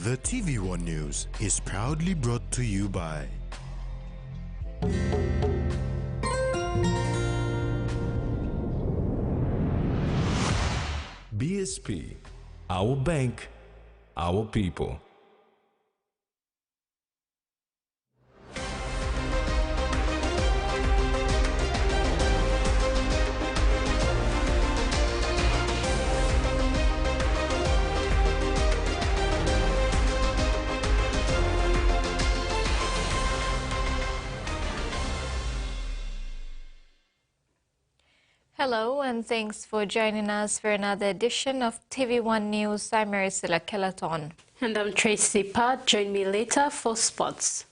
The TVWAN News is proudly brought to you by BSP, our bank, our people. Hello and thanks for joining us for another edition of TV1 News. I'm Marisela Kelaton. And I'm Tracy Pat. Join me later for sports.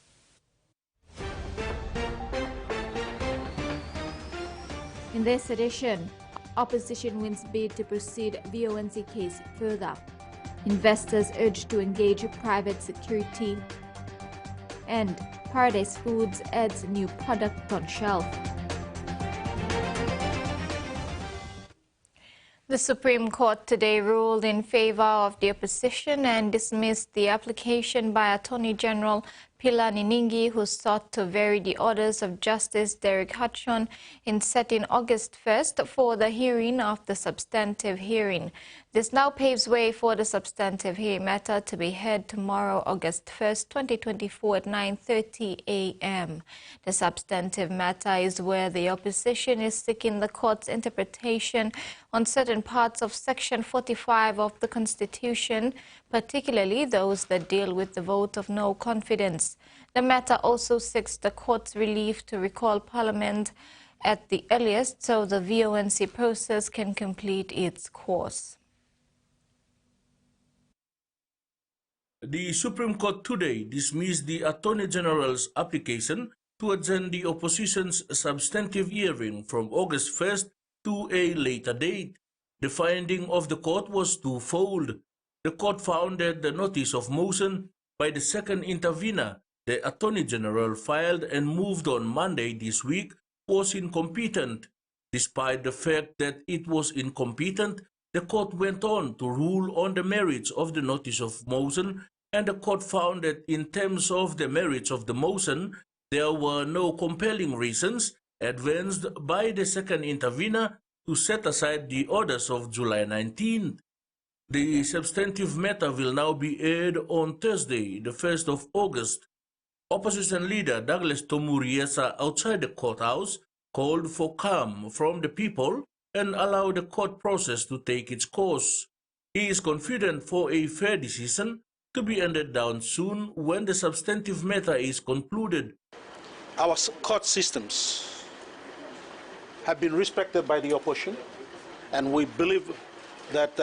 In this edition, opposition wins bid to proceed VONC case further. Investors urged to engage private security. And Paradise Foods adds new product on shelf. The Supreme Court today ruled in favor of the opposition and dismissed the application by Attorney General Pilar Niningi, who sought to vary the orders of Justice Derek Hatchon in setting August 1st for the hearing of the substantive hearing. This now paves way for the substantive hearing matter to be heard tomorrow, August 1st, 2024 at 9:30 a.m. The substantive matter is where the opposition is seeking the court's interpretation on certain parts of Section 45 of the Constitution, particularly those that deal with the vote of no confidence. The matter also seeks the court's relief to recall Parliament at the earliest so the VONC process can complete its course. The Supreme Court today dismissed the Attorney General's application to adjourn the opposition's substantive hearing from August 1st to a later date. The finding of the court was twofold. The court found that the notice of motion by the second intervener, the Attorney General filed and moved on Monday this week, was incompetent. Despite the fact that it was incompetent, the court went on to rule on the merits of the notice of motion, and the court found that in terms of the merits of the motion, there were no compelling reasons advanced by the second intervener to set aside the orders of July 19th. The substantive matter will now be aired on Thursday, the 1st of August. Opposition leader Douglas Tomuriesa outside the courthouse called for calm from the people and allow the court process to take its course. He is confident for a fair decision to be handed down soon when the substantive matter is concluded. Our court systems have been respected by the opposition, and we believe that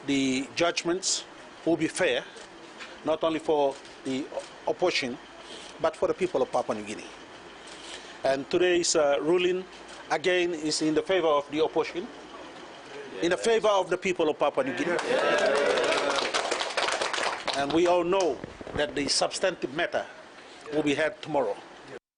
the judgments will be fair, not only for the opposition, but for the people of Papua New Guinea. And today's ruling, again, is in the favor of the opposition, in the favor of the people of Papua New Guinea. And we all know that the substantive matter will be heard tomorrow.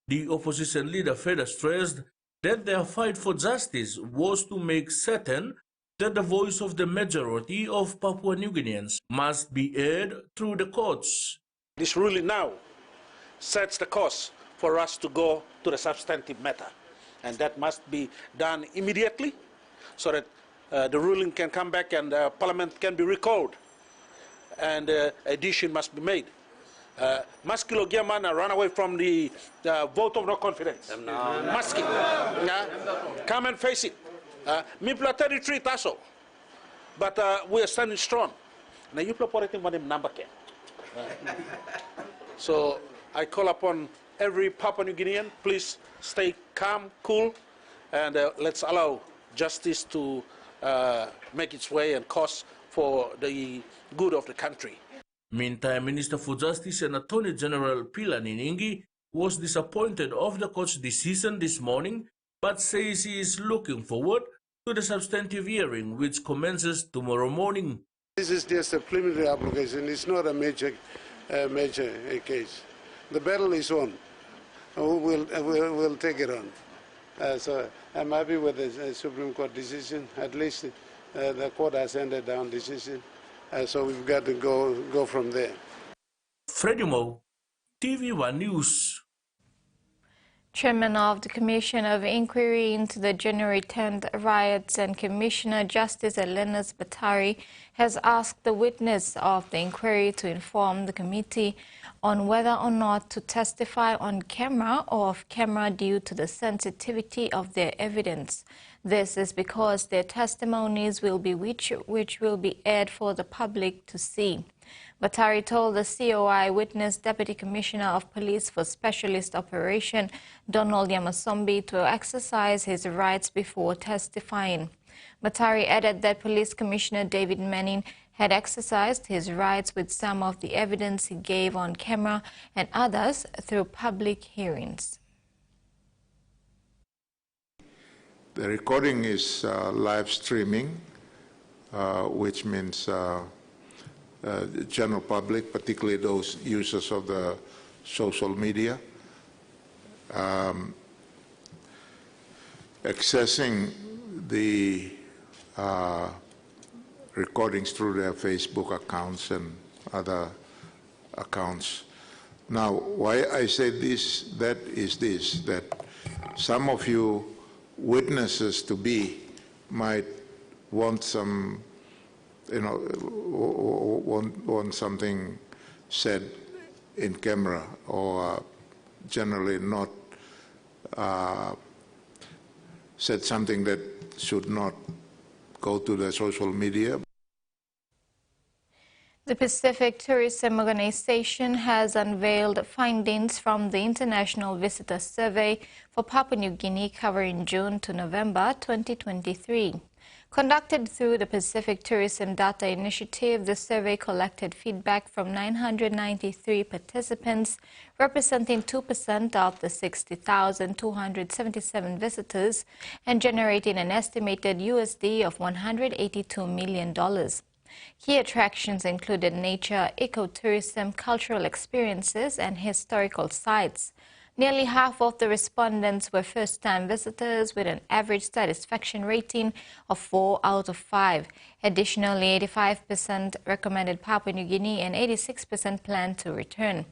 The opposition leader further stressed that their fight for justice was to make certain that the voice of the majority of Papua New Guineans must be heard through the courts. This ruling now sets the course for us to go to the substantive matter, and that must be done immediately so that the ruling can come back and Parliament can be recalled, and a decision must be made. Maskilo Giamana ran away from the vote of no confidence. Maski, come and face it. Mipla 33 taso, but we are standing strong. Now you ploporating one number can. So I call upon every Papua New Guinean, please stay calm, cool, and let's allow justice to make its way and course for the good of the country. Meantime, Minister for Justice and Attorney General Pilar Niningi was disappointed of the court's decision this morning, but says he is looking forward to the substantive hearing, which commences tomorrow morning. This is just a preliminary application. It's not a major case. The battle is on. We'll take it on. So I'm happy with the Supreme Court decision. At least the court has handed down decision. So we've got to go from there. Freddie Mo, TV1 News. Chairman of the Commission of Inquiry into the January 10th riots and Commissioner Justice Elenas Batari has asked the witness of the inquiry to inform the committee on whether or not to testify on camera or off camera due to the sensitivity of their evidence. This is because their testimonies will be which will be aired for the public to see. Batari told the COI witness Deputy Commissioner of Police for Specialist Operation Donald Yamasombi to exercise his rights before testifying. Batari added that Police Commissioner David Manning had exercised his rights with some of the evidence he gave on camera and others through public hearings. The recording is live streaming, which means the general public, particularly those users of the social media, accessing the recordings through their Facebook accounts and other accounts. Now, why I say this, that some of you witnesses to be might want some, want something said in camera, or generally not said something that should not go to the social media. The Pacific Tourism Organization has unveiled findings from the International Visitor Survey for Papua New Guinea covering June to November 2023. Conducted through the Pacific Tourism Data Initiative, the survey collected feedback from 993 participants, representing 2% of the 60,277 visitors, and generating an estimated USD of $182 million. Key attractions included nature, ecotourism, cultural experiences, and historical sites. Nearly half of the respondents were first-time visitors with an average satisfaction rating of 4 out of 5. Additionally, 85% recommended Papua New Guinea and 86% plan to return.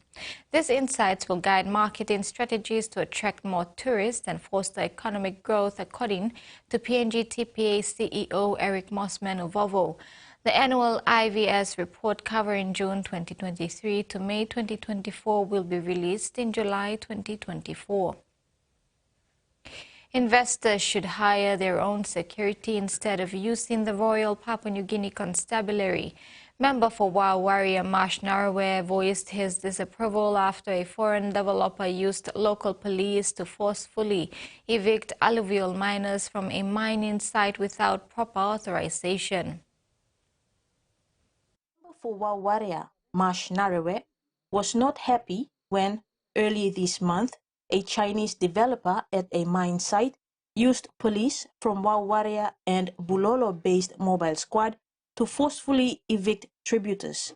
These insights will guide marketing strategies to attract more tourists and foster economic growth, according to PNG TPA CEO Eric Mossman-Uvovo. The annual IVS report covering June 2023 to May 2024 will be released in July 2024. Investors should hire their own security instead of using the Royal Papua New Guinea Constabulary. Member for Wow Warrior Marsh Naraware voiced his disapproval after a foreign developer used local police to forcefully evict alluvial miners from a mining site without proper authorization. For Wow Warrior Marsh Naraware was not happy when, early this month, a Chinese developer at a mine site used police from Wow Warrior and Bulolo-based mobile squad to forcefully evict tributors.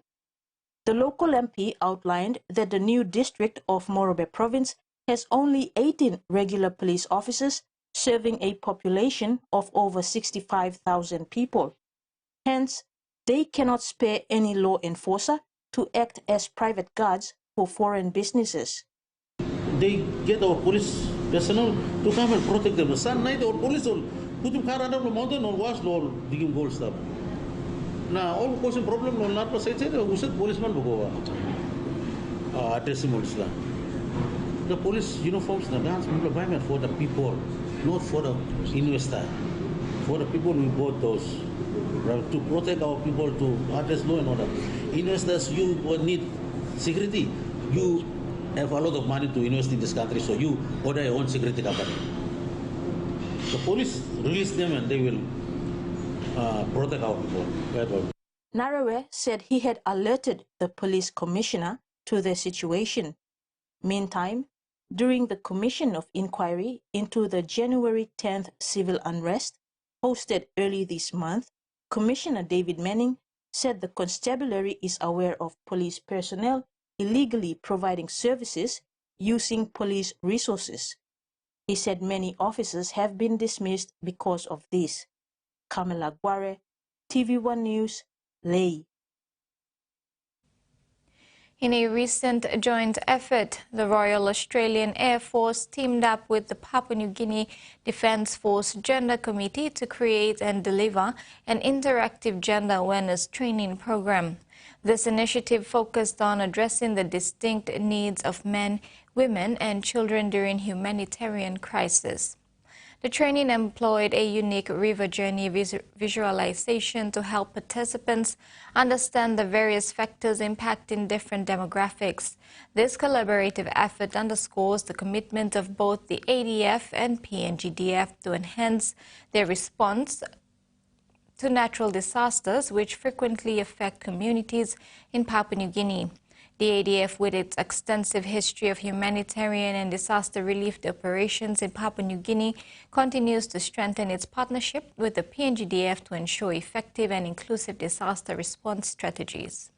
The local MP outlined that the new district of Morobe province has only 18 regular police officers serving a population of over 65,000 people. Hence, they cannot spare any law enforcer to act as private guards for foreign businesses. They get our police personnel to come and protect them. Some night our police will put them car under the mountain or wash or digging gold stuff. Now all causing problem on not say we said policeman go addressing the police uniforms the dance environment for the people, not for the investor. For the people we bought those. To protect our people, to address law and order. Investors, you need security. You have a lot of money to invest in this country, so you order your own security company. The police release them and they will protect our people. Naraware said he had alerted the police commissioner to the situation. Meantime, during the Commission of Inquiry into the January 10th civil unrest, hosted early this month, Commissioner David Manning said the constabulary is aware of police personnel illegally providing services using police resources. He said many officers have been dismissed because of this. Kamala Gware, TV1 News, Ley. In a recent joint effort, the Royal Australian Air Force teamed up with the Papua New Guinea Defence Force Gender Committee to create and deliver an interactive gender awareness training program. This initiative focused on addressing the distinct needs of men, women, and children during humanitarian crisis. The training employed a unique river journey visualization to help participants understand the various factors impacting different demographics. This collaborative effort underscores the commitment of both the ADF and PNGDF to enhance their response to natural disasters, which frequently affect communities in Papua New Guinea. The ADF, with its extensive history of humanitarian and disaster relief operations in Papua New Guinea, continues to strengthen its partnership with the PNGDF to ensure effective and inclusive disaster response strategies.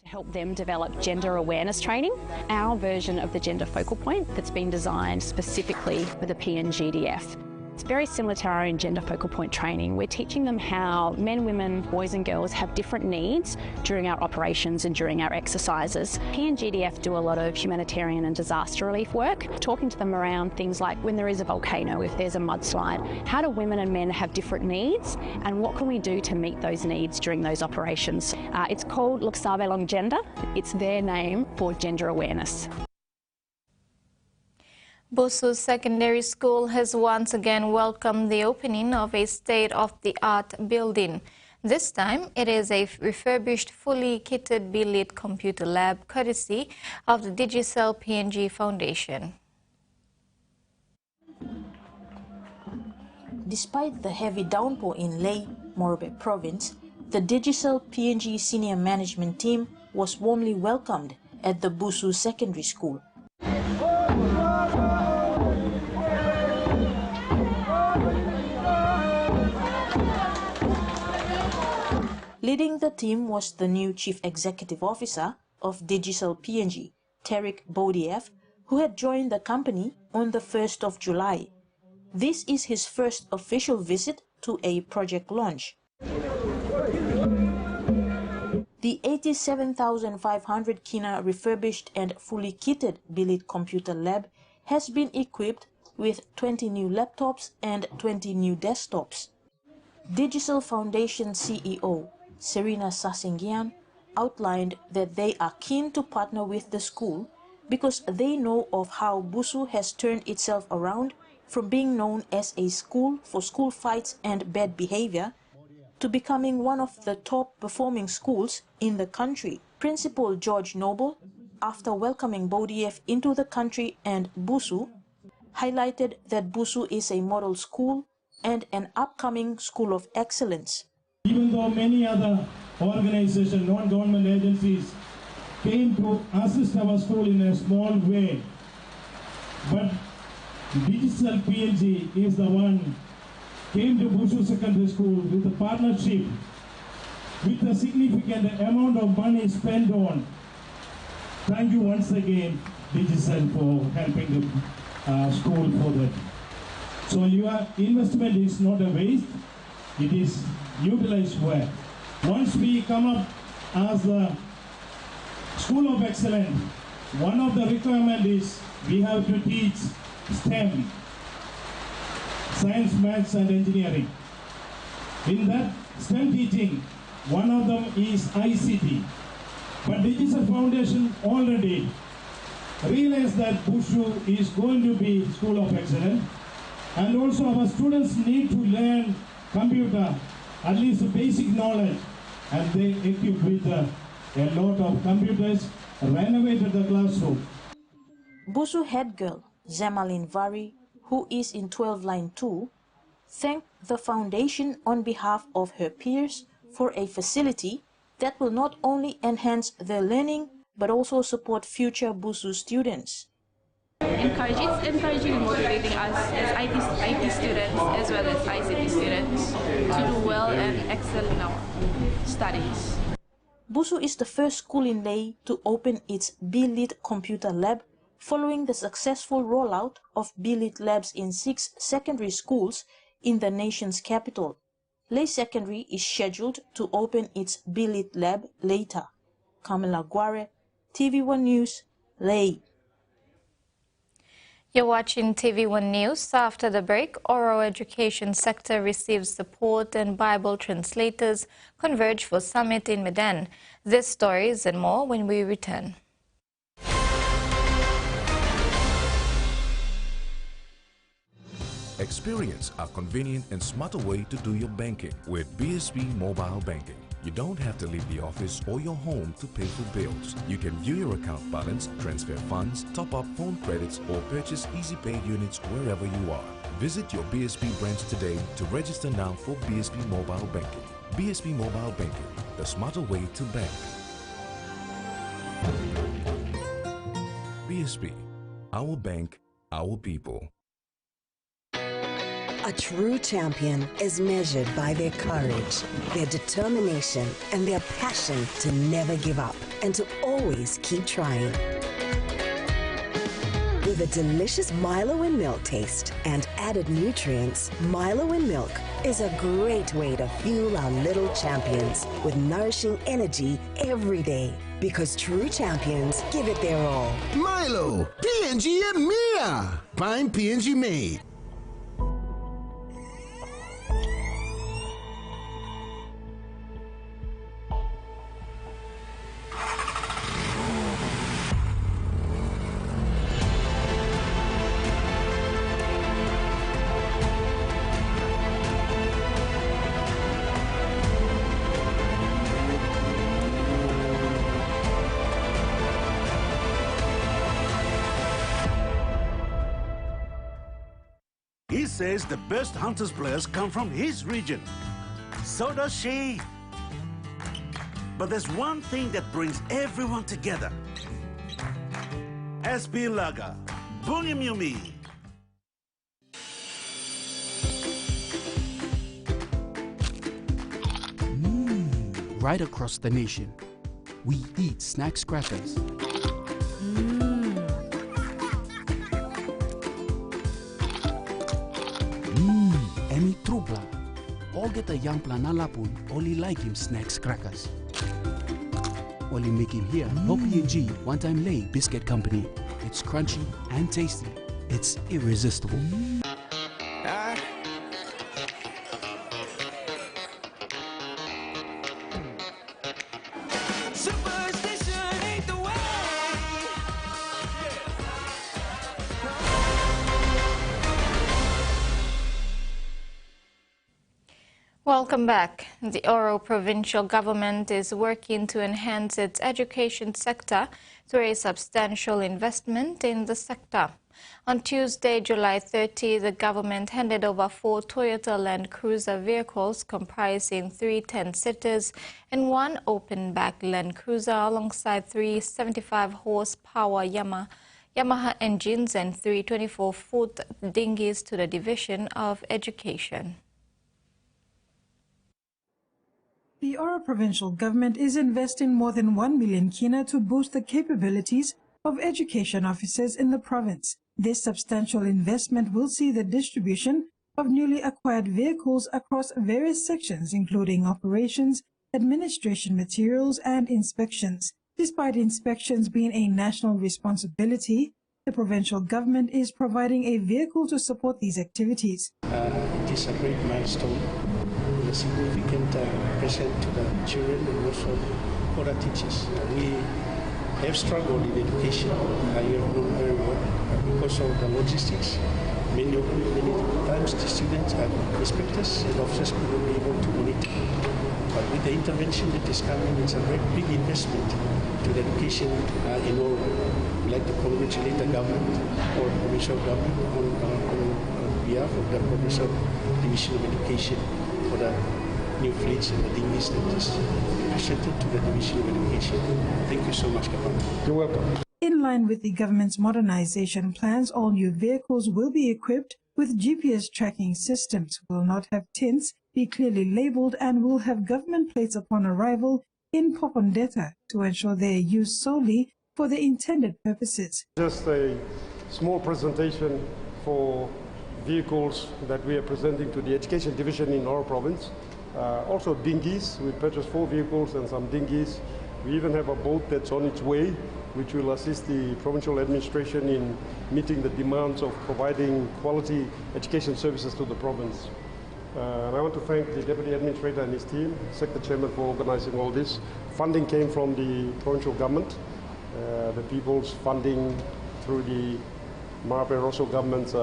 To help them develop gender awareness training, our version of the gender focal point that's been designed specifically for the PNGDF. It's very similar to our own gender focal point training. We're teaching them how men, women, boys and girls have different needs during our operations and during our exercises. PNGDF do a lot of humanitarian and disaster relief work, talking to them around things like when there is a volcano, if there's a mudslide, how do women and men have different needs and what can we do to meet those needs during those operations. It's called Luxavelong Gender. It's their name for gender awareness. Busu Secondary School has once again welcomed the opening of a state-of-the-art building. This time, it is a refurbished, fully kitted B-Lit computer lab courtesy of the Digicel PNG Foundation. Despite the heavy downpour in Ley, Morobe Province, the Digicel PNG senior management team was warmly welcomed at the Busu Secondary School. Leading the team was the new Chief Executive Officer of Digicel PNG, Tarek Bodiev, who had joined the company on the 1st of July. This is his first official visit to a project launch. The 87,500 kina refurbished and fully kitted B-Lit computer lab has been equipped with 20 new laptops and 20 new desktops. Digicel Foundation CEO Serena Sasingian outlined that they are keen to partner with the school because they know of how Busu has turned itself around from being known as a school for school fights and bad behavior to becoming one of the top performing schools in the country. Principal George Noble, after welcoming Bodiev into the country and Busu, highlighted that Busu is a model school and an upcoming school of excellence. Even though many other organizations, non-government agencies came to assist our school in a small way, but Digicel PNG is the one came to Busu Secondary School with a partnership with a significant amount of money spent on. Thank you once again, Digicel, for helping the school for that. So your investment is not a waste, it is utilized well. Once we come up as the School of Excellence, one of the requirements is we have to teach STEM, science, maths and engineering. In that STEM teaching, one of them is ICT. But Digicel Foundation already realized that Busu is going to be School of Excellence, and also our students need to learn computer, at least basic knowledge, and they equipped with a lot of computers, renovated the classroom. Busu head girl Zemalin Vari, who is in 12 Line 2, thanked the foundation on behalf of her peers for a facility that will not only enhance their learning but also support future Busu students. It's encouraging and motivating us as IT students as well as ICT students to do well and excel in our studies. Busu is the first school in Ley to open its B-Lit computer lab following the successful rollout of B-Lit labs in 6 secondary schools in the nation's capital. Ley Secondary is scheduled to open its B-Lit lab later. Kamala Guare, TV1 News, Lay. You're watching TV1 News. After the break, oral education sector receives support and Bible translators converge for summit in Medan. These stories and more when we return. Experience a convenient and smarter way to do your banking with BSB Mobile Banking. You don't have to leave the office or your home to pay for bills. You can view your account balance, transfer funds, top up phone credits, or purchase Easy Pay units wherever you are. Visit your BSB branch today to register now for BSB Mobile Banking. BSB Mobile Banking, the smarter way to bank. BSB, our bank, our people. A true champion is measured by their courage, their determination, and their passion to never give up and to always keep trying. With a delicious Milo and milk taste and added nutrients, Milo and milk is a great way to fuel our little champions with nourishing energy every day. Because true champions give it their all. Milo, PNG é minha! Prime PNG made. He says the best Hunters players come from his region. So does she. But there's one thing that brings everyone together. SP Lager, Bunyamyumi. Right across the nation, we eat snack crackers. Emi Trubla. All get a young planalapun, only like him snacks crackers. Only make him here, no PNG, one-time lay biscuit company. It's crunchy and tasty. It's irresistible. Welcome back. The Oro provincial government is working to enhance its education sector through a substantial investment in the sector. On Tuesday, July 30, the government handed over 4 Toyota Land Cruiser vehicles comprising 3 10-seaters and 1 open-back Land Cruiser alongside 3 75-horsepower Yamaha engines and 3 24-foot dinghies to the Division of Education. The Oro provincial government is investing more than 1 million kina to boost the capabilities of education officers in the province. This substantial investment will see the distribution of newly acquired vehicles across various sections, including operations, administration materials, and inspections. Despite inspections being a national responsibility, the provincial government is providing a vehicle to support these activities. It is a great milestone, a significant present to the children and also for the teachers. We have struggled in education, you have known very well, because of the logistics. Many times the students and inspectors and officers couldn't be able to monitor. But with the intervention that is coming, it's a very big investment to the education in all. We'd like to congratulate the government or provincial government on behalf of the Provincial Division of Education for the new fleets and the dinghies that is presented to the Division of Education. Thank you so much, Governor. You're welcome. In line with the government's modernization plans, all new vehicles will be equipped with GPS tracking systems, will not have tints, be clearly labeled, and will have government plates upon arrival in Popondetta to ensure they are used solely for the intended purposes. Just a small presentation for vehicles that we are presenting to the Education Division in our province. Also dinghies, we purchased 4 vehicles and some dinghies. We even have a boat that's on its way which will assist the provincial administration in meeting the demands of providing quality education services to the province. And I want to thank the Deputy Administrator and his team, Sector Chairman, for organizing all this. Funding came from the provincial government, the people's funding through the Marape Rosso government's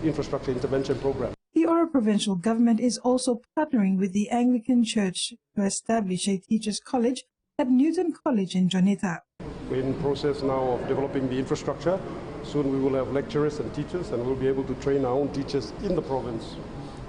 infrastructure intervention program. The Oro provincial government is also partnering with the Anglican Church to establish a teachers' college at Newton College in Jonita. We're in process now of developing the infrastructure. Soon we will have lecturers and teachers, and we'll be able to train our own teachers in the province.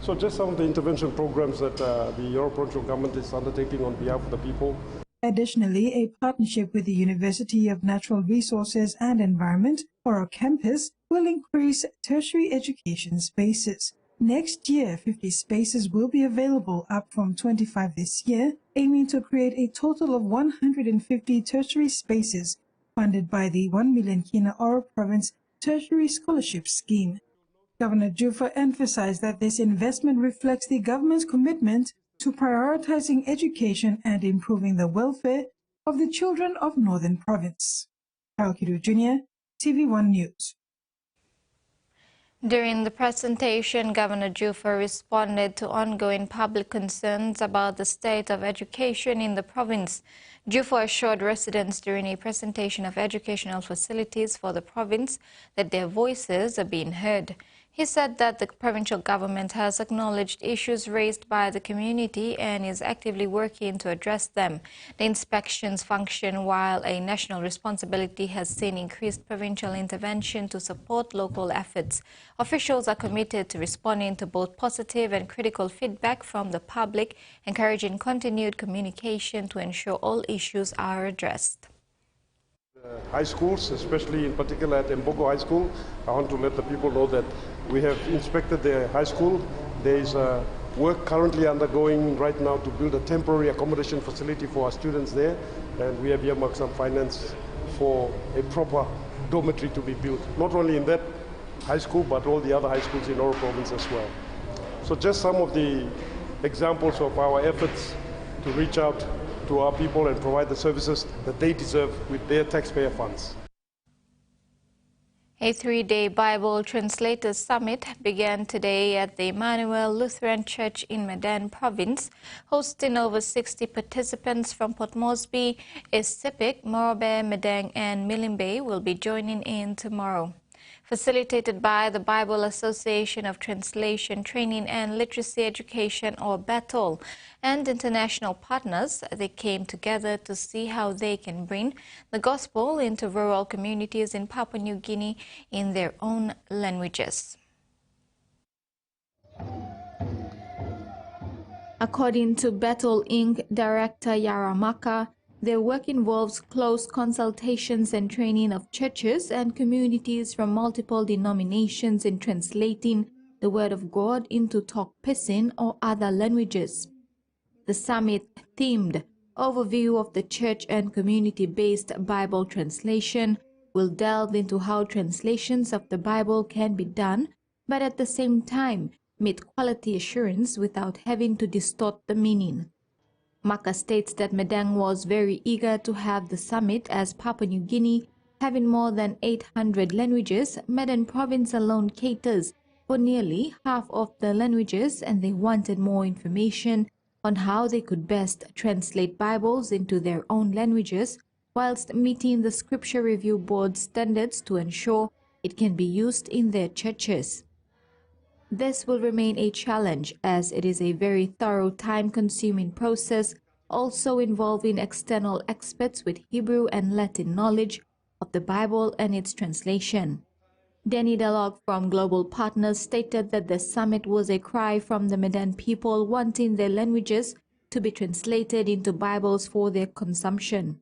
So just some of the intervention programs that the Oro provincial government is undertaking on behalf of the people. Additionally, a partnership with the University of Natural Resources and Environment, Oro campus, will increase tertiary education spaces. Next year, 50 spaces will be available, up from 25 this year, aiming to create a total of 150 tertiary spaces funded by the 1 million Kina Oro Province Tertiary Scholarship Scheme. Governor Jufa emphasized that this investment reflects the government's commitment to prioritizing education and improving the welfare of the children of Northern Province. Kaukiru Jr., TV1 News. During the presentation, Governor Jufa responded to ongoing public concerns about the state of education in the province. Jufa assured residents during a presentation of educational facilities for the province that their voices are being heard. He said that the provincial government has acknowledged issues raised by the community and is actively working to address them. The inspections function while a national responsibility has seen increased provincial intervention to support local efforts. Officials are committed to responding to both positive and critical feedback from the public, encouraging continued communication to ensure all issues are addressed. High schools, especially in particular at Mbogo High School, I want to let the people know that we have inspected the high school. There is work currently undergoing right now to build a temporary accommodation facility for our students there, and we have earmarked some finance for a proper dormitory to be built, not only in that high school but all the other high schools in Oro Province as well. So just some of the examples of our efforts to reach out to our people and provide the services that they deserve with their taxpayer funds. A three-day Bible Translators Summit began today at the Emmanuel Lutheran Church in Medan Province, hosting over 60 participants from Port Moresby. Isipik, Morobe, Medang and Milimbe will be joining in tomorrow. Facilitated by the Bible Association of Translation, Training and Literacy Education, or BATL, and international partners, they came together to see how they can bring the gospel into rural communities in Papua New Guinea in their own languages. According to BATL Inc. Director Yaramaka, their work involves close consultations and training of churches and communities from multiple denominations in translating the Word of God into Tok Pisin or other languages. The summit themed Overview of the Church and Community-Based Bible Translation will delve into how translations of the Bible can be done, but at the same time meet quality assurance without having to distort the meaning. Maka states that Medang was very eager to have the summit as Papua New Guinea, having more than 800 languages, Medan province alone caters for nearly half of the languages, and they wanted more information on how they could best translate Bibles into their own languages whilst meeting the Scripture Review Board standards to ensure it can be used in their churches. This will remain a challenge as it is a very thorough, time-consuming process, also involving external experts with Hebrew and Latin knowledge of the Bible and its translation. Danny Delog from Global Partners stated that the summit was a cry from the Medan people wanting their languages to be translated into Bibles for their consumption.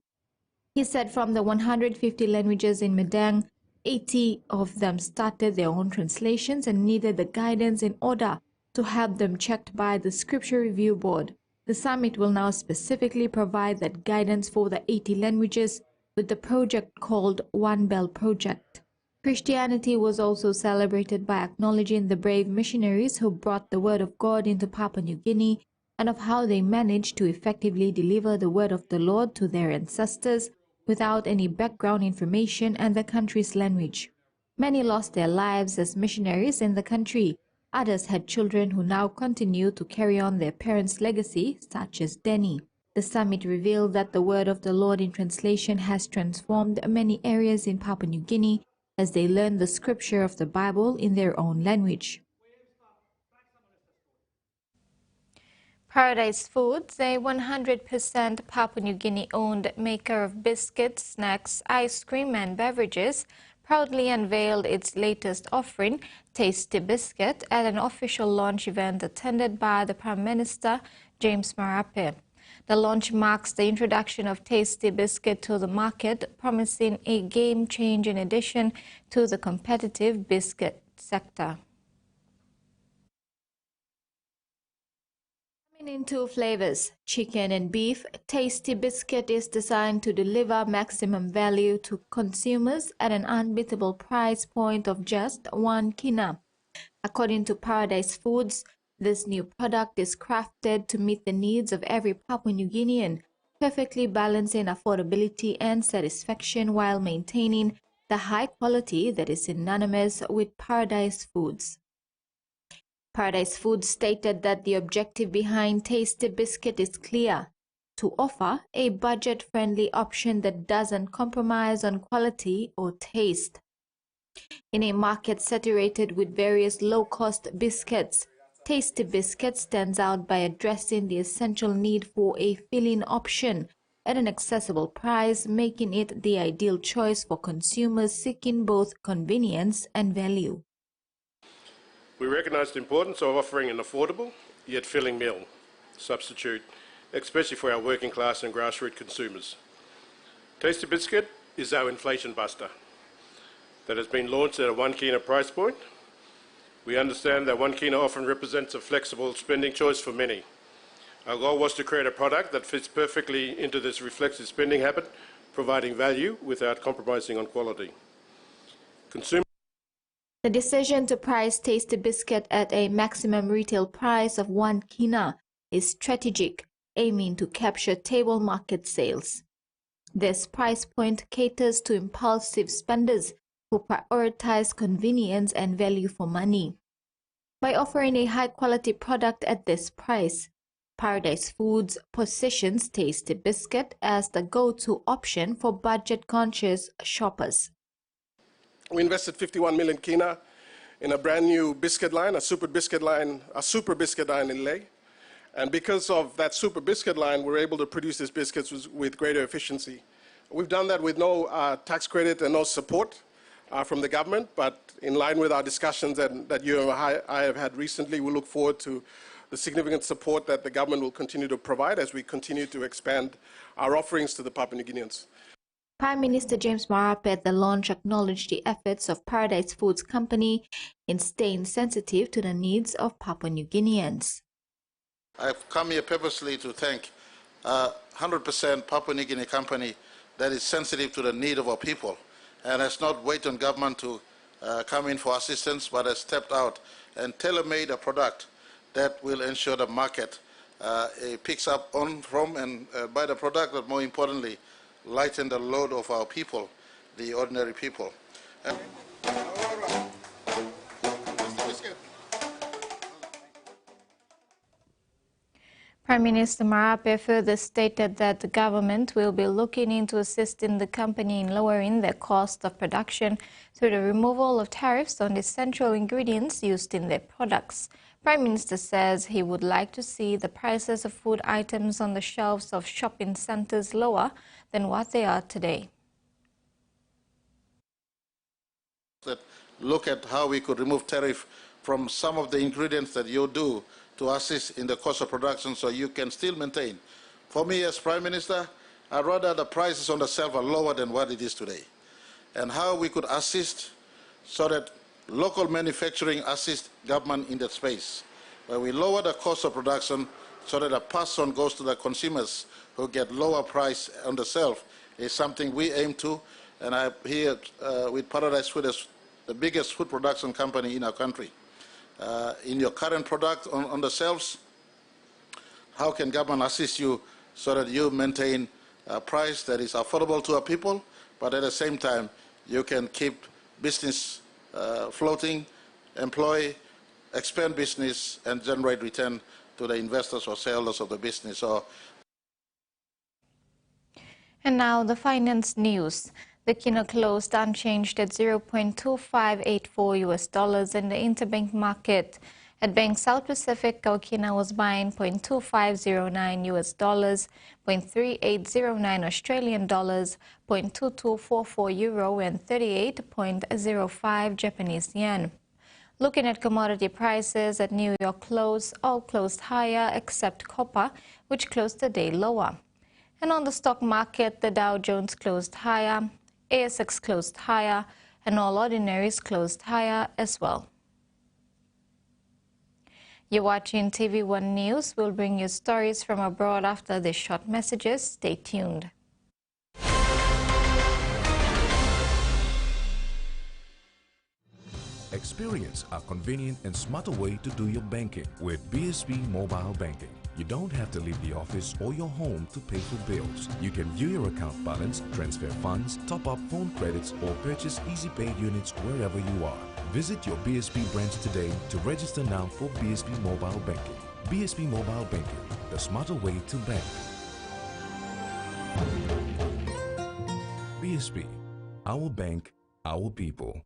He said from the 150 languages in Medang, 80 of them started their own translations and needed the guidance in order to have them checked by the Scripture Review Board. The summit will now specifically provide that guidance for the 80 languages with the project called One Bell Project. Christianity was also celebrated by acknowledging the brave missionaries who brought the Word of God into Papua New Guinea and of how they managed to effectively deliver the Word of the Lord to their ancestors without any background information and the country's language. Many lost their lives as missionaries in the country. Others had children who now continue to carry on their parents' legacy, such as Denny. The summit revealed that the word of the Lord in translation has transformed many areas in Papua New Guinea as they learn the scripture of the Bible in their own language. Paradise Foods, a 100% Papua New Guinea-owned maker of biscuits, snacks, ice cream and beverages, proudly unveiled its latest offering, Tasty Biscuit, at an official launch event attended by the Prime Minister, James Marape. The launch marks the introduction of Tasty Biscuit to the market, promising a game-changing addition to the competitive biscuit sector. In two flavors, chicken and beef, Tasty Biscuit is designed to deliver maximum value to consumers at an unbeatable price point of just 1 kina. According to Paradise Foods, this new product is crafted to meet the needs of every Papua New Guinean, perfectly balancing affordability and satisfaction while maintaining the high quality that is synonymous with Paradise Foods. Paradise Foods stated that the objective behind Tasty Biscuit is clear: to offer a budget-friendly option that doesn't compromise on quality or taste. In a market saturated with various low-cost biscuits, Tasty Biscuit stands out by addressing the essential need for a filling option at an accessible price, making it the ideal choice for consumers seeking both convenience and value. We recognise the importance of offering an affordable yet filling meal substitute, especially for our working class and grassroots consumers. Tasty Biscuit is our inflation buster that has been launched at a 1 kina price point. We understand that 1 kina often represents a flexible spending choice for many. Our goal was to create a product that fits perfectly into this reflexive spending habit, providing value without compromising on quality. The decision to price Tasty Biscuit at a maximum retail price of 1 kina is strategic, aiming to capture table market sales. This price point caters to impulsive spenders who prioritize convenience and value for money. By offering a high-quality product at this price, Paradise Foods positions Tasty Biscuit as the go-to option for budget-conscious shoppers. We invested 51 million kina in a brand new biscuit line, a super biscuit line in Leh. And because of that super biscuit line, we're able to produce these biscuits with greater efficiency. We've done that with no tax credit and no support from the government, but in line with our discussions that you and I have had recently, we look forward to the significant support that the government will continue to provide as we continue to expand our offerings to the Papua New Guineans. Prime Minister James Marape at the launch acknowledged the efforts of Paradise Foods Company in staying sensitive to the needs of Papua New Guineans. I've come here purposely to thank 100% Papua New Guinea company that is sensitive to the need of our people and has not waited on government to come in for assistance, but has stepped out and tailor-made a product that will ensure the market picks up on from and buy the product, but more importantly, lighten the load of our people, the ordinary people. Prime Minister Marape further stated that the government will be looking into assisting the company in lowering their cost of production through the removal of tariffs on the essential ingredients used in their products. Prime Minister says he would like to see the prices of food items on the shelves of shopping centres lower than what they are today. Look at how we could remove tariff from some of the ingredients that you do to assist in the cost of production so you can still maintain. For me as Prime Minister, I'd rather the prices on the shelf are lower than what it is today. And how we could assist so that local manufacturing assist government in that space, where we lower the cost of production so that a pass-on goes to the consumers who get lower price on the shelf is something we aim to. And I'm here with Paradise Food as the biggest food production company in our country. In your current product on the shelves, how can government assist you so that you maintain price that is affordable to our people, but at the same time, you can keep business floating, employ, expand business, and generate return to the investors or shareholders of the business. So, and now the finance news. The kina closed unchanged at $0.2584 in the interbank market. At Bank South Pacific, our kina was buying $0.2509 $0.3809 Australian dollars, $0.2244 euro, and 38.05 Japanese yen. Looking at commodity prices at New York close, all closed higher except copper, which closed the day lower. And on the stock market, the Dow Jones closed higher, ASX closed higher, and all ordinaries closed higher as well. You're watching TV1 News. We'll bring you stories from abroad after these short messages. Stay tuned. Experience a convenient and smarter way to do your banking with BSB Mobile Banking. You don't have to leave the office or your home to pay for bills. You can view your account balance, transfer funds, top up phone credits, or purchase easy paid units wherever you are. Visit your BSB branch today to register now for BSB Mobile Banking. BSB Mobile Banking, the smarter way to bank. BSB, our bank, our people.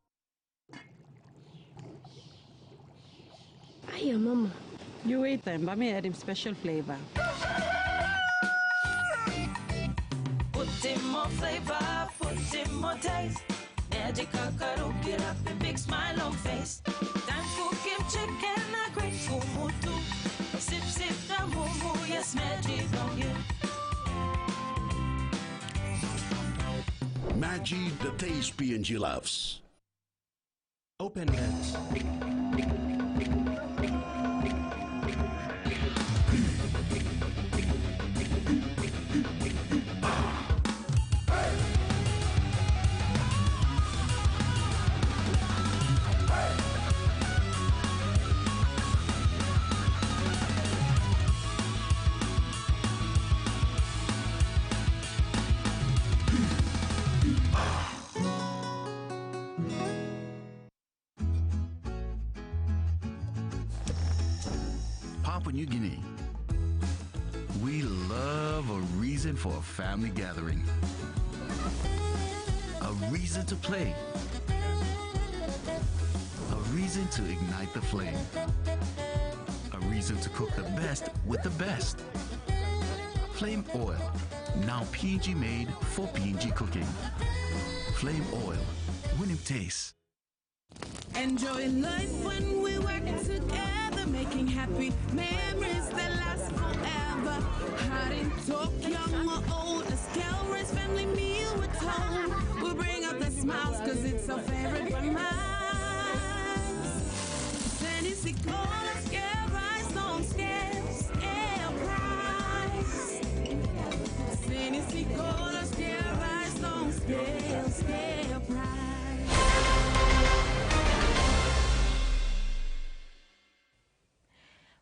Hiya, Mama. You wait then, but me add him special flavor. Put in more flavor, put in more taste. Magic get up a big smile on face. Time for Kim chicken, a great kumutu. Sip, sip, the moo, yes, magic on you. Maggi, the taste P&G loves. Open it. Papua New Guinea. We love a reason for a family gathering. A reason to play. A reason to ignite the flame. A reason to cook the best with the best. Flame Oil, now P&G made for P&G cooking. Flame Oil, winning taste. Enjoy life when we're working together, making happy memories that last forever. Hot in talk, young or old, a scale-raised family meal we're told. We'll bring out the smiles, cause it's our favorite for minds. Tennessee Cola, scale rise, don't scale price. Tennessee Cola, scale rise, don't scale price.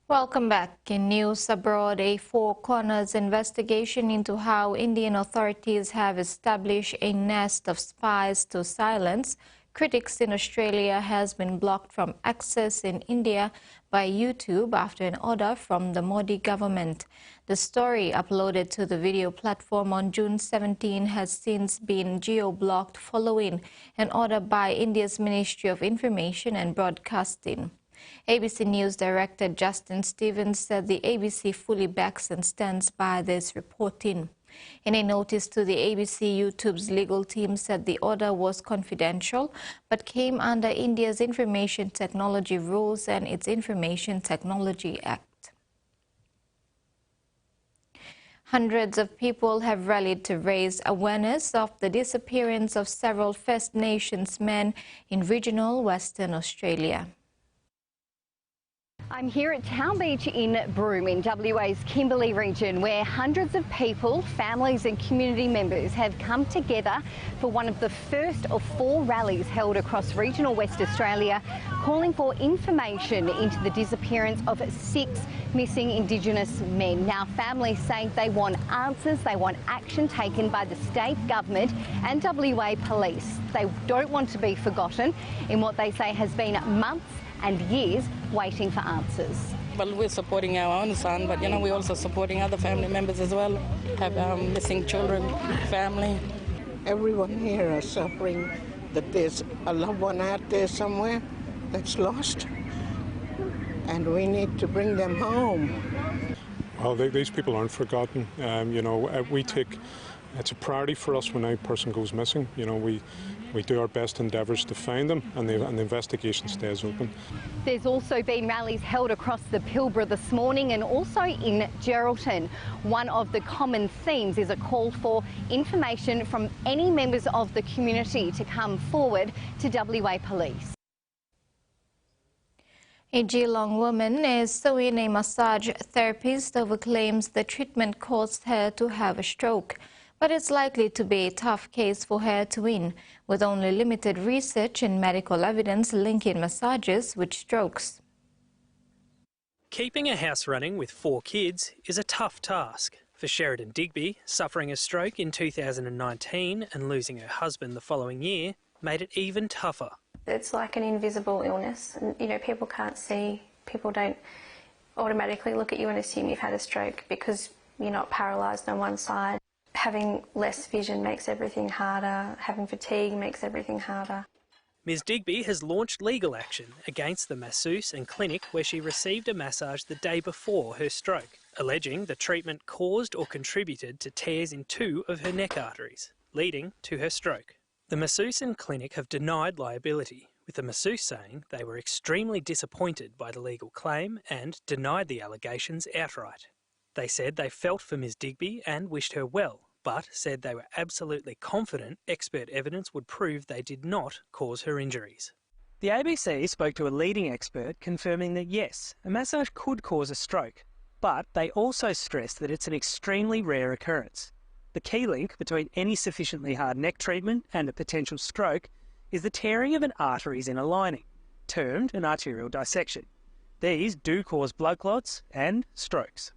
Welcome back. In news abroad, a Four Corners investigation into how Indian authorities have established a nest of spies to silence critics in Australia has been blocked from access in India by YouTube after an order from the Modi government. The story, uploaded to the video platform on June 17, has since been geo-blocked following an order by India's Ministry of Information and Broadcasting. ABC News Director Justin Stevens said the ABC fully backs and stands by this reporting. In a notice to the ABC, YouTube's legal team said the order was confidential but came under India's Information Technology Rules and its Information Technology Act. Hundreds of people have rallied to raise awareness of the disappearance of several First Nations men in regional Western Australia. I'm here at Town Beach in Broome in WA's Kimberley region, where hundreds of people, families and community members have come together for one of the first of 4 rallies held across regional West Australia, calling for information into the disappearance of 6 missing Indigenous men. Now, families say they want answers, they want action taken by the state government and WA police. They don't want to be forgotten in what they say has been months and years waiting for answers. Well, we're supporting our own son, but we're also supporting other family members as well, have missing children, family. Everyone here is suffering that there's a loved one out there somewhere that's lost, and we need to bring them home. Well, these people aren't forgotten. It's a priority for us when a person goes missing. We do our best endeavours to find them, and the investigation stays open. There's also been rallies held across the Pilbara this morning and also in Geraldton. One of the common themes is a call for information from any members of the community to come forward to WA Police. A Geelong woman is suing a massage therapist over claims the treatment caused her to have a stroke. But it's likely to be a tough case for her to win, with only limited research and medical evidence linking massages with strokes. Keeping a house running with 4 kids is a tough task. For Sheridan Digby, suffering a stroke in 2019 and losing her husband the following year made it even tougher. It's like an invisible illness. People can't see, people don't automatically look at you and assume you've had a stroke because you're not paralysed on one side. Having less vision makes everything harder, having fatigue makes everything harder. Ms Digby has launched legal action against the masseuse and clinic where she received a massage the day before her stroke, alleging the treatment caused or contributed to tears in 2 of her neck arteries, leading to her stroke. The masseuse and clinic have denied liability, with the masseuse saying they were extremely disappointed by the legal claim and denied the allegations outright. They said they felt for Ms Digby and wished her well, but said they were absolutely confident expert evidence would prove they did not cause her injuries. The ABC spoke to a leading expert confirming that yes, a massage could cause a stroke, but they also stressed that it's an extremely rare occurrence. The key link between any sufficiently hard neck treatment and a potential stroke is the tearing of an arteries in a lining, termed an arterial dissection. These do cause blood clots and strokes.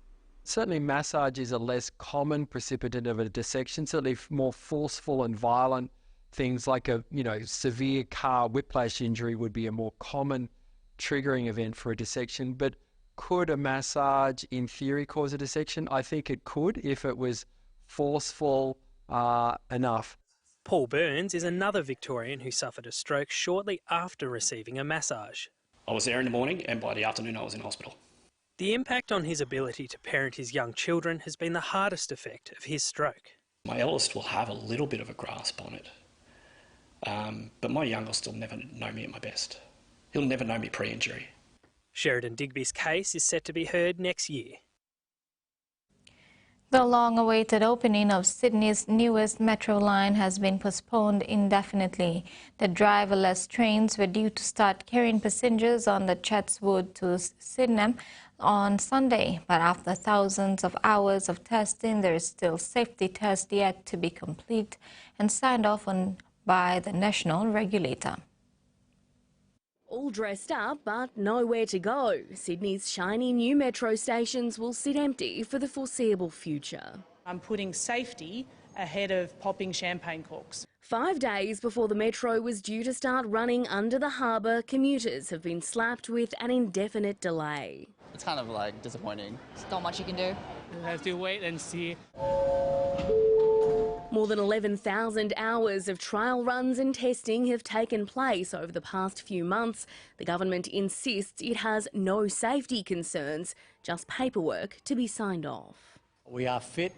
Certainly massage is a less common precipitant of a dissection, certainly more forceful and violent things like a severe car whiplash injury would be a more common triggering event for a dissection. But could a massage in theory cause a dissection? I think it could if it was forceful enough. Paul Burns is another Victorian who suffered a stroke shortly after receiving a massage. I was there in the morning and by the afternoon I was in hospital. The impact on his ability to parent his young children has been the hardest effect of his stroke. My eldest will have a little bit of a grasp on it, but my youngest will never know me at my best. He'll never know me pre-injury. Sheridan Digby's case is set to be heard next year. The long-awaited opening of Sydney's newest metro line has been postponed indefinitely. The driverless trains were due to start carrying passengers on the Chatswood to Sydenham on Sunday, but after thousands of hours of testing, there is still safety test yet to be complete and signed off on by the national regulator. All dressed up, but nowhere to go. Sydney's shiny new metro stations will sit empty for the foreseeable future. I'm putting safety ahead of popping champagne corks. 5 days before the metro was due to start running under the harbour, commuters have been slapped with an indefinite delay. It's kind of disappointing. There's not much you can do. We'll have to wait and see. More than 11,000 hours of trial runs and testing have taken place over the past few months. The government insists it has no safety concerns, just paperwork to be signed off. We are fit,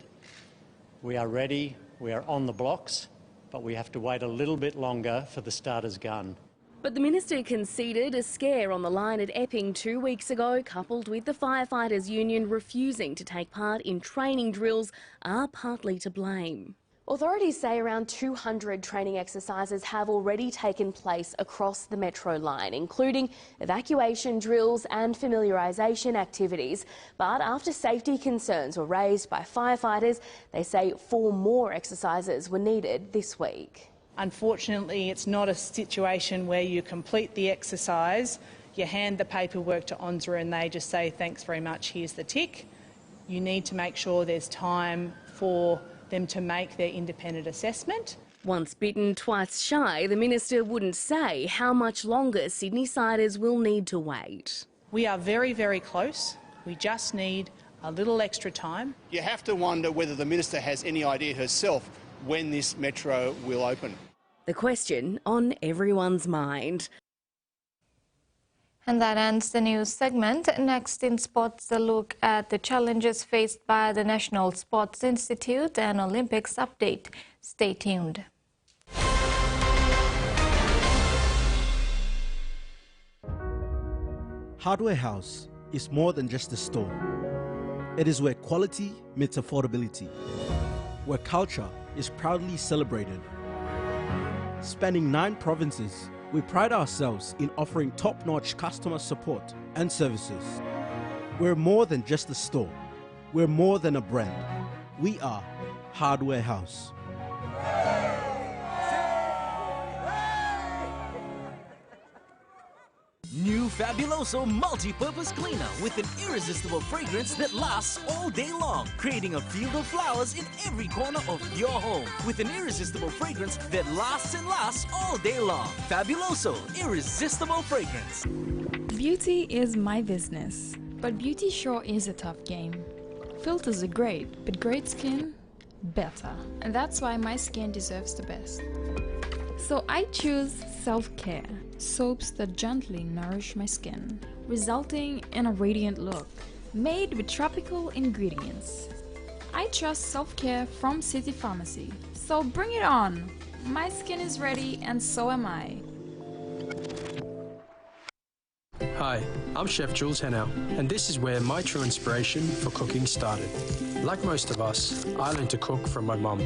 we are ready, we are on the blocks, but we have to wait a little bit longer for the starter's gun. But the minister conceded a scare on the line at Epping 2 weeks ago, coupled with the firefighters union refusing to take part in training drills, are partly to blame. Authorities say around 200 training exercises have already taken place across the Metro line, including evacuation drills and familiarisation activities. But after safety concerns were raised by firefighters, they say 4 more exercises were needed this week. Unfortunately, it's not a situation where you complete the exercise, you hand the paperwork to ONSRA and they just say, thanks very much, here's the tick. You need to make sure there's time for them to make their independent assessment. Once bitten, twice shy, the minister wouldn't say how much longer Sydney-siders will need to wait. We are very, very close. We just need a little extra time. You have to wonder whether the minister has any idea herself when this metro will open. The question on everyone's mind. And that ends the news segment. Next in sports, a look at the challenges faced by the National Sports Institute and Olympics update. Stay tuned. Hardware House is more than just a store. It is where quality meets affordability, where culture is proudly celebrated. Spanning 9 provinces, we pride ourselves in offering top-notch customer support and services. We're more than just a store. We're more than a brand. We are Hardware House. New Fabuloso multi-purpose cleaner with an irresistible fragrance that lasts all day long, creating a field of flowers in every corner of your home with an irresistible fragrance that lasts and lasts all day long. Fabuloso, irresistible fragrance. Beauty is my business, but beauty sure is a tough game. Filters are great, but great skin, better. And that's why my skin deserves the best. So I choose self-care. Soaps that gently nourish my skin, resulting in a radiant look, made with tropical ingredients. I trust self-care from City Pharmacy, so bring it on! My skin is ready and so am I. Hi, I'm Chef Jules Henow, and this is where my true inspiration for cooking started. Like most of us, I learned to cook from my mum.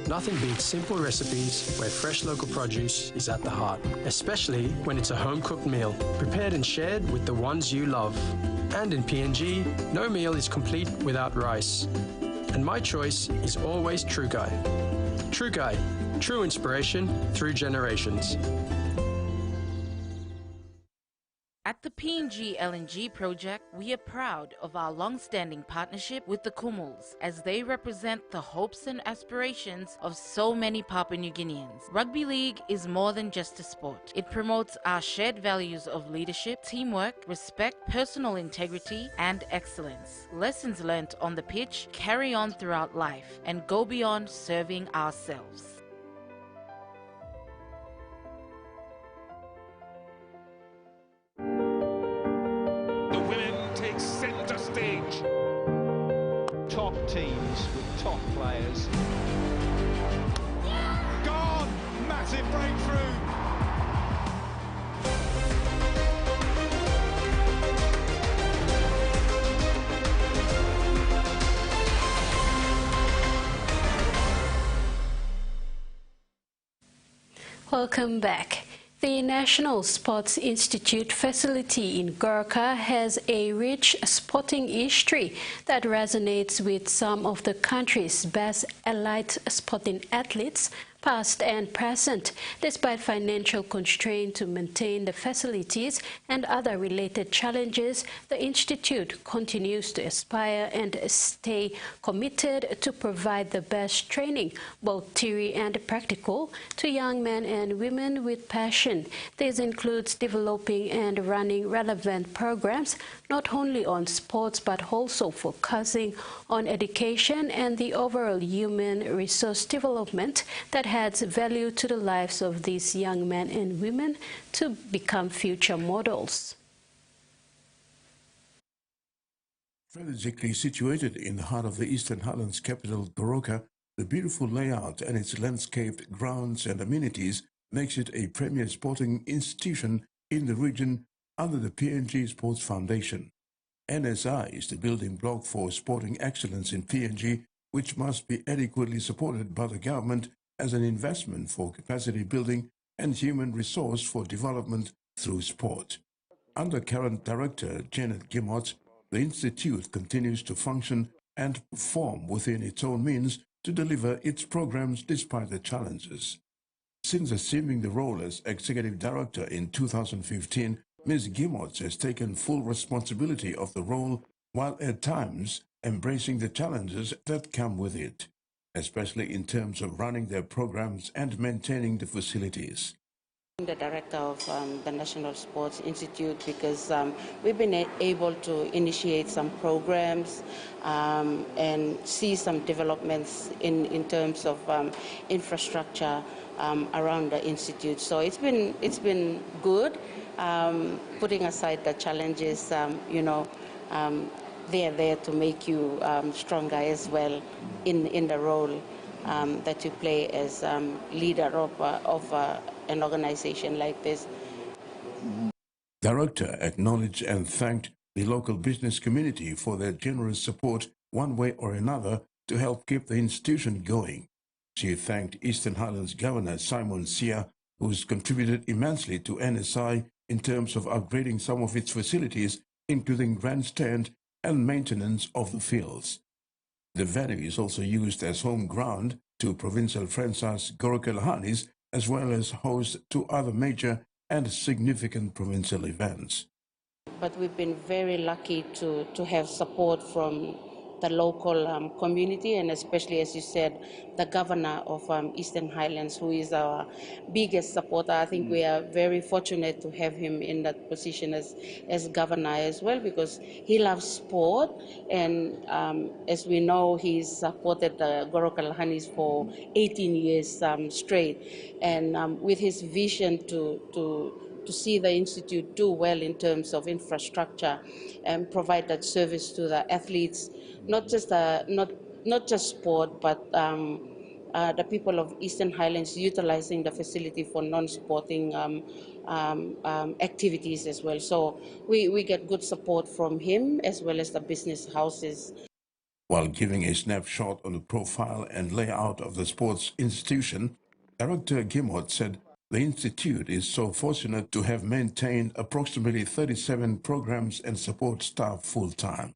Nothing beats simple recipes where fresh local produce is at the heart, especially when it's a home-cooked meal, prepared and shared with the ones you love. And in PNG, no meal is complete without rice. And my choice is always True Guy. True Guy, true inspiration through generations. At the PNG LNG project, we are proud of our long-standing partnership with the Kumuls, as they represent the hopes and aspirations of so many Papua New Guineans. Rugby league is more than just a sport. It promotes our shared values of leadership, teamwork, respect, personal integrity, and excellence. Lessons learnt on the pitch carry on throughout life and go beyond serving ourselves. Centre stage. Top teams with top players. Gone! Massive breakthrough! Welcome back. The National Sports Institute facility in Gorkha has a rich sporting history that resonates with some of the country's best elite sporting athletes, past and present. Despite financial constraints to maintain the facilities and other related challenges, the Institute continues to aspire and stay committed to provide the best training, both theory and practical, to young men and women with passion. This includes developing and running relevant programs, not only on sports but also focusing on education and the overall human resource development that adds value to the lives of these young men and women to become future models. Strategically situated in the heart of the Eastern Highlands capital, Goroka, the beautiful layout and its landscaped grounds and amenities makes it a premier sporting institution in the region under the PNG Sports Foundation. NSI is the building block for sporting excellence in PNG which must be adequately supported by the government as an investment for capacity building and human resource for development through sport. Under current director Janet Gimmott, the institute continues to function and perform within its own means to deliver its programs despite the challenges. Since assuming the role as executive director in 2015, Ms. Gimmott has taken full responsibility of the role while at times embracing the challenges that come with it, especially in terms of running their programs and maintaining the facilities. The director of the National Sports Institute because we've been able to initiate some programs and see some developments in terms of infrastructure around the institute. So it's been good. Putting aside the challenges, they are there to make you stronger as well in the role that you play as leader of an organization like this. Director acknowledged and thanked the local business community for their generous support one way or another to help keep the institution going. She thanked Eastern Highlands Governor Simon Sia, who's contributed immensely to NSI in terms of upgrading some of its facilities, including grandstand and maintenance of the fields. The venue is also used as home ground to provincial franchise Goroka Lahanis, as well as host to other major and significant provincial events. But we've been very lucky to have support from the local community, and especially, as you said, the governor of Eastern Highlands, who is our biggest supporter. I think we are very fortunate to have him in that position as governor as well, because he loves sport, and as we know, he's supported the Goroka Lahanis for 18 years straight, and with his vision to see the institute do well in terms of infrastructure and provide that service to the athletes, not just sport, but the people of Eastern Highlands utilizing the facility for non-sporting activities as well. So we get good support from him as well as the business houses. While giving a snapshot on the profile and layout of the sports institution, Director Gimmott said the institute is so fortunate to have maintained approximately 37 programs and support staff full-time.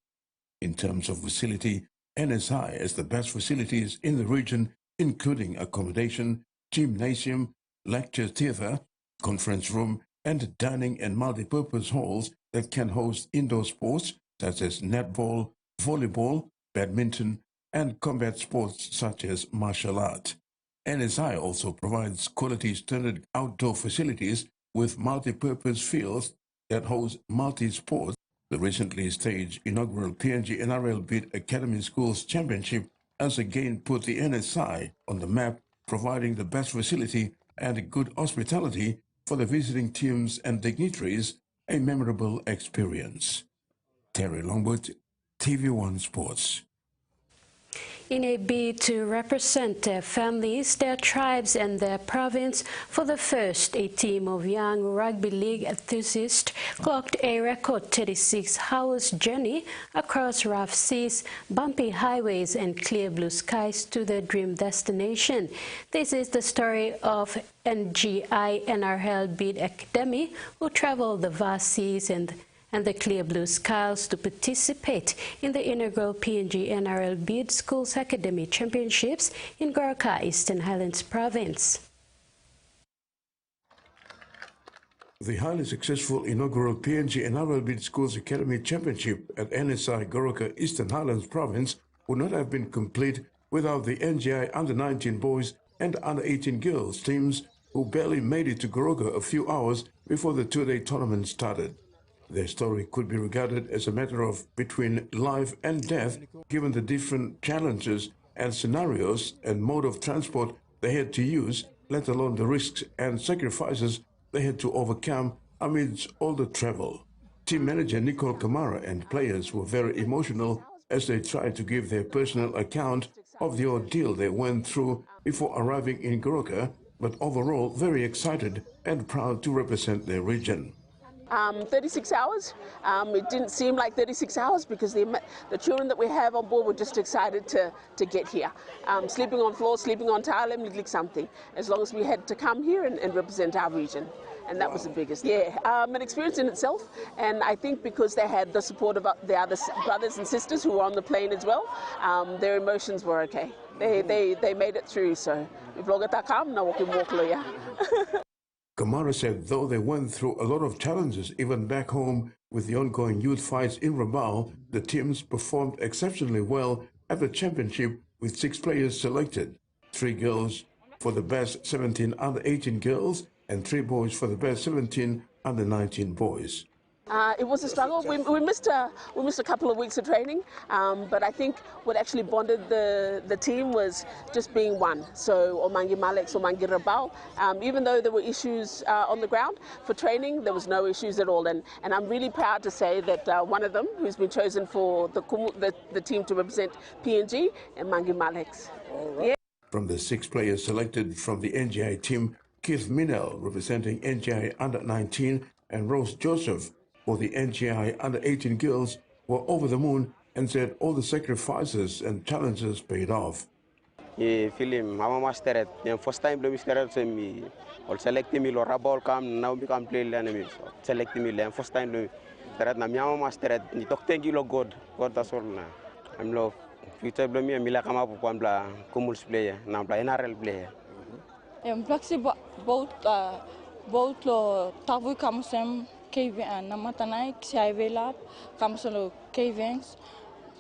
In terms of facility, NSI has the best facilities in the region, including accommodation, gymnasium, lecture theatre, conference room, and dining and multi-purpose halls that can host indoor sports such as netball, volleyball, badminton, and combat sports such as martial art. NSI also provides quality standard outdoor facilities with multi-purpose fields that host multi-sports. The recently staged inaugural PNG NRL Bid Academy Schools Championship has again put the NSI on the map, providing the best facility and good hospitality for the visiting teams and dignitaries, a memorable experience. Terry Longwood, TVWAN Sports. In a bid to represent their families, their tribes and their province for the first, a team of young rugby league enthusiasts clocked a record 36-hour journey across rough seas, bumpy highways and clear blue skies to their dream destination. This is the story of NGI NRL Bid Academy, who traveled the vast seas and the clear blue skies to participate in the inaugural PNG NRL Bid Schools Academy Championships in Goroka, Eastern Highlands Province. The highly successful inaugural PNG NRL Bid Schools Academy Championship at NSI Goroka, Eastern Highlands Province would not have been complete without the NGI Under-19 boys and Under-18 girls teams, who barely made it to Goroka a few hours before the two-day tournament started. Their story could be regarded as a matter of between life and death, given the different challenges and scenarios and mode of transport they had to use, let alone the risks and sacrifices they had to overcome amidst all the travel. Team manager Nicole Kamara and players were very emotional as they tried to give their personal account of the ordeal they went through before arriving in Goroka, but overall very excited and proud to represent their region. 36 hours. It didn't seem like 36 hours because the children that we have on board were just excited to get here. Sleeping on floor, sleeping on tile, something, as long as we had to come here and represent our region. And that was the biggest. Yeah, an experience in itself. And I think because they had the support of the other brothers and sisters who were on the plane as well, their emotions were okay. They made it through. So, Kamara said though they went through a lot of challenges even back home with the ongoing youth fights in Rabaul, the teams performed exceptionally well at the championship with 6 players selected, 3 girls for the best 17 under 18 girls and 3 boys for the best 17 under 19 boys. It was a struggle. We missed a couple of weeks of training, but I think what actually bonded the team was just being one. So Omangi Malex, Omangi Rabaul, even though there were issues on the ground for training, there was no issues at all. And I'm really proud to say that one of them, who's been chosen for the team to represent PNG, Omangi Malex. Right. Yeah. From the 6 players selected from the NGI team, Keith Minell representing NGI under 19 and Rose Joseph for the NGI under 18 girls were over the moon and said all the sacrifices and challenges paid off. Film mama mastered the first time the mister me or select me lo Rabaul come now become play enemy select me the first time the mister na mama mastered ni tok thank you lo God that's all na I'm lo future lo me mila kama po ambla Kumuls player na ambla NRL player flexible both lo tavu kamusem KVN namatanai ksiavelap kamsolo KVNs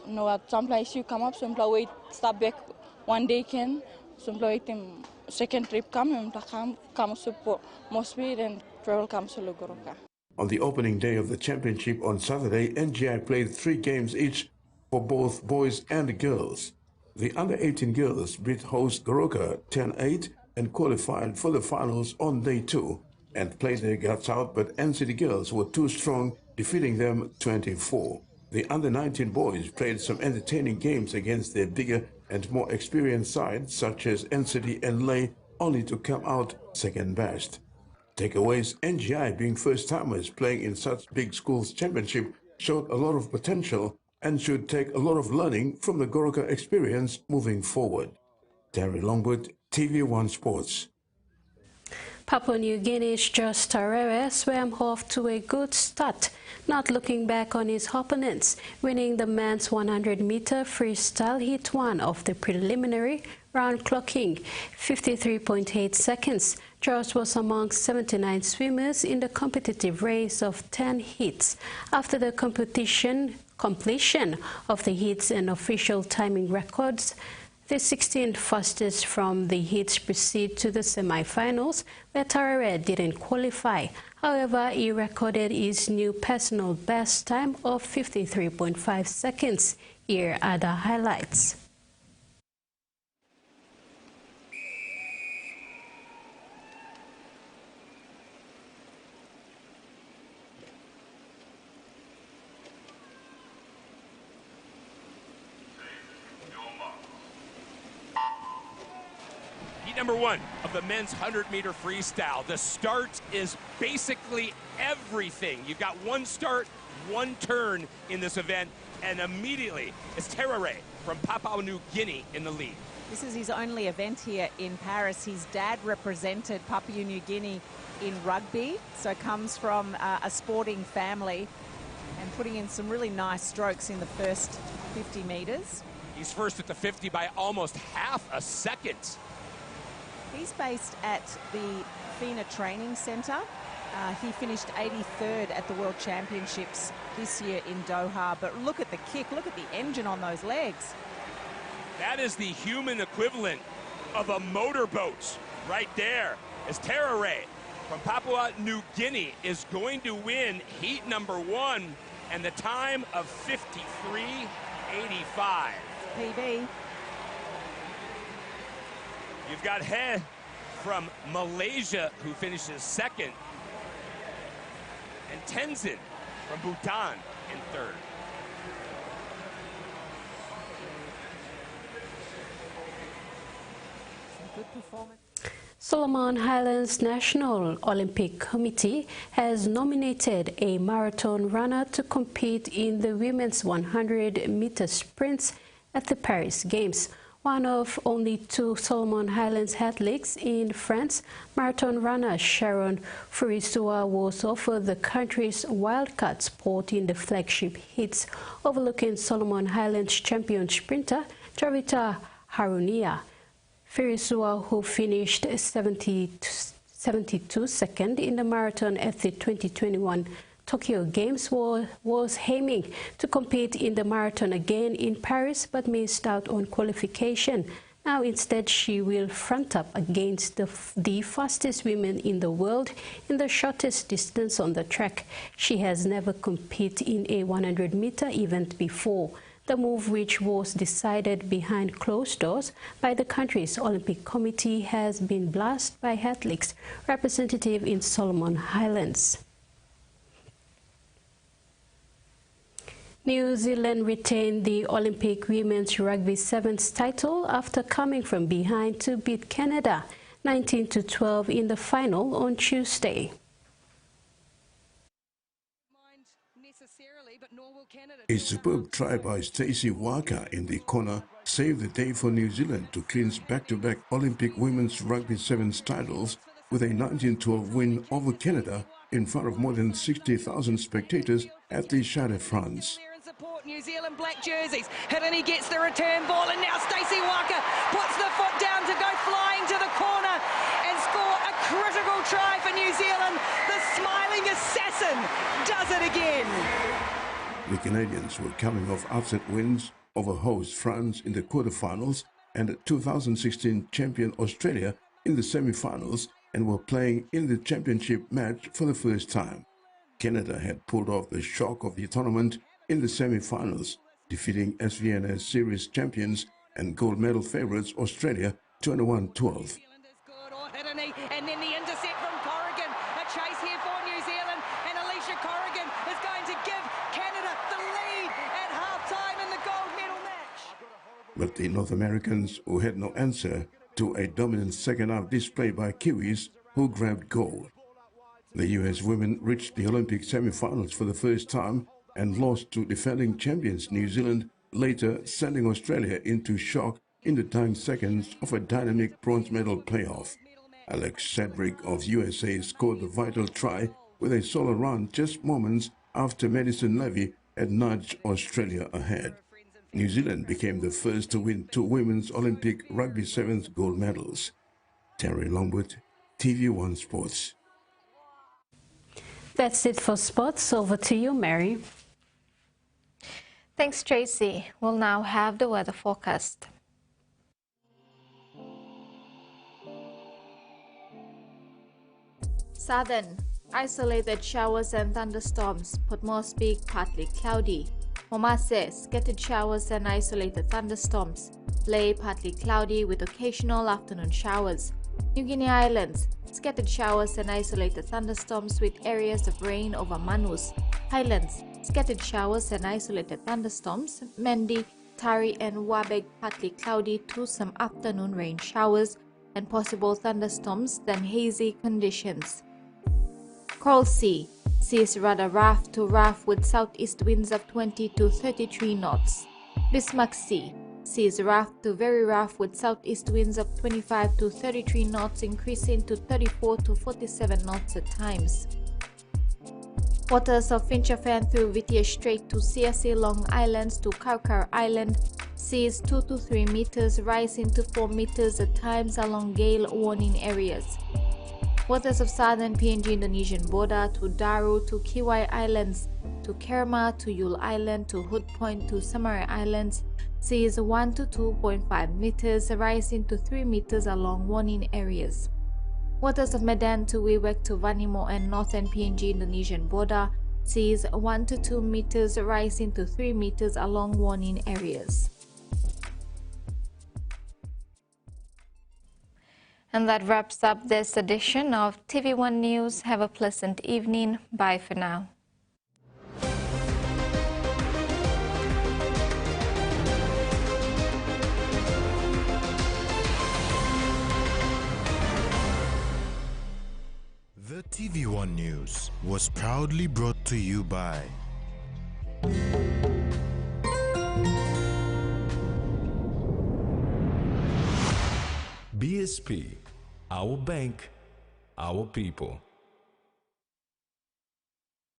no at some place you come up some wait stop back one day can some wait second trip come support more speed and travel kamsolo goroka. On the opening day of the championship on Saturday, NGI played 3 games each for both boys and girls. The under 18 girls beat host Goroka 10-8 and qualified for the finals on day 2. And played their guts out, but NCT girls were too strong, defeating them 24. The under-19 boys played some entertaining games against their bigger and more experienced sides, such as NCT and Lay, only to come out second best. Takeaways: NGI, being first-timers playing in such big schools championship, showed a lot of potential and should take a lot of learning from the Goroka experience moving forward. Terry Longwood, TV1 Sports. Papua New Guinea's Josh Tarere swam off to a good start, not looking back on his opponents, winning the men's 100-meter freestyle heat 1 of the preliminary round, clocking 53.8 seconds. Josh was among 79 swimmers in the competitive race of 10 heats. After the completion of the heats and official timing records, the 16 fastest from the heats proceed to the semi-finals, where Tarere didn't qualify. However, he recorded his new personal best time of 53.5 seconds. Here are the highlights. Number 1 of the men's 100-meter freestyle. The start is basically everything. You've got one start, one turn in this event, and immediately it's Terere from Papua New Guinea in the lead. This is his only event here in Paris. His dad represented Papua New Guinea in rugby, so comes from a sporting family and putting in some really nice strokes in the first 50 meters. He's first at the 50 by almost half a second. He's based at the FINA Training Centre. He finished 83rd at the World Championships this year in Doha. But look at the kick, look at the engine on those legs. That is the human equivalent of a motorboat right there. As Terere from Papua New Guinea is going to win heat number 1 and the time of 53.85. PB. You've got He from Malaysia, who finishes second, and Tenzin from Bhutan in third. Some good performance. Solomon Highlands National Olympic Committee has nominated a marathon runner to compete in the women's 100-meter sprints at the Paris Games. One of only two Solomon Highlands athletes in France, marathon runner Sharon Furisua was offered the country's wildcard spot in the flagship heats, overlooking Solomon Highlands champion sprinter Javita Harunia. Furisua, who finished 72 second in the marathon at the 2021 Tokyo Games, was aiming to compete in the marathon again in Paris but missed out on qualification. Now instead she will front up against the fastest women in the world in the shortest distance on the track. She has never competed in a 100-meter event before. The move, which was decided behind closed doors by the country's Olympic Committee, has been blasted by athletes representative in Solomon Highlands. New Zealand retained the Olympic Women's Rugby Sevens title after coming from behind to beat Canada 19-12 in the final on Tuesday. A superb try by Stacey Walker in the corner saved the day for New Zealand to clinch back-to-back Olympic Women's Rugby Sevens titles with a 19-12 win over Canada in front of more than 60,000 spectators at the Stade de France. New Zealand black jerseys. Hirini gets the return ball, and now Stacey Walker puts the foot down to go flying to the corner and score a critical try for New Zealand. The smiling assassin does it again. The Canadians were coming off upset wins over host France in the quarterfinals and 2016 champion Australia in the semi-finals, and were playing in the championship match for the first time. Canada had pulled off the shock of the tournament in the semi-finals, defeating SVNS series champions and gold medal favourites Australia 21-12. And then the intercept from Corrigan. A chase here for New Zealand, and Alicia Corrigan is going to give Canada the lead at half-time in the gold medal match. But the North Americans, who had no answer to a dominant second-half display by Kiwis, who grabbed gold. The US women reached the Olympic semi-finals for the first time and lost to defending champions New Zealand, later sending Australia into shock in the dying seconds of a dynamic bronze medal playoff. Alex Sedgwick of USA scored the vital try with a solo run just moments after Madison Levy had nudged Australia ahead. New Zealand became the first to win two women's Olympic Rugby Sevens gold medals. Terry Longwood, TV1 Sports. That's it for sports. Over to you, Mary. Thanks, Tracy. We'll now have the weather forecast. Southern, isolated showers and thunderstorms. Port Moresby, partly cloudy. Momase, scattered showers and isolated thunderstorms. Lae, partly cloudy with occasional afternoon showers. New Guinea Islands, scattered showers and isolated thunderstorms with areas of rain over Manus. Highlands, scattered showers and isolated thunderstorms. Mendi, Tari and Wabeg, partly cloudy to some afternoon rain showers and possible thunderstorms, then hazy conditions. Coral Sea, seas rather rough to rough with southeast winds of 20 to 33 knots. Bismarck Sea, seas rough to very rough with southeast winds of 25 to 33 knots, increasing to 34 to 47 knots at times. Waters of Finchafan through Whittier Strait to CSA Long Islands to Kaukar Island, seas 2 to 3 meters, rising to 4 meters at times along gale warning areas. Waters of southern PNG Indonesian border to Daru to Kiwai Islands, to Kerma to Yule Island to Hood Point to Samarai Islands, seas 1 to 2.5 meters, rising to 3 meters along warning areas. Waters of Medan to Wewak to Vanimo and northern PNG Indonesian border, seas 1 to 2 meters, rising to 3 meters along warning areas. And that wraps up this edition of TV1 News. Have a pleasant evening. Bye for now. The TV1 News was proudly brought to you by BSP, our bank, our people.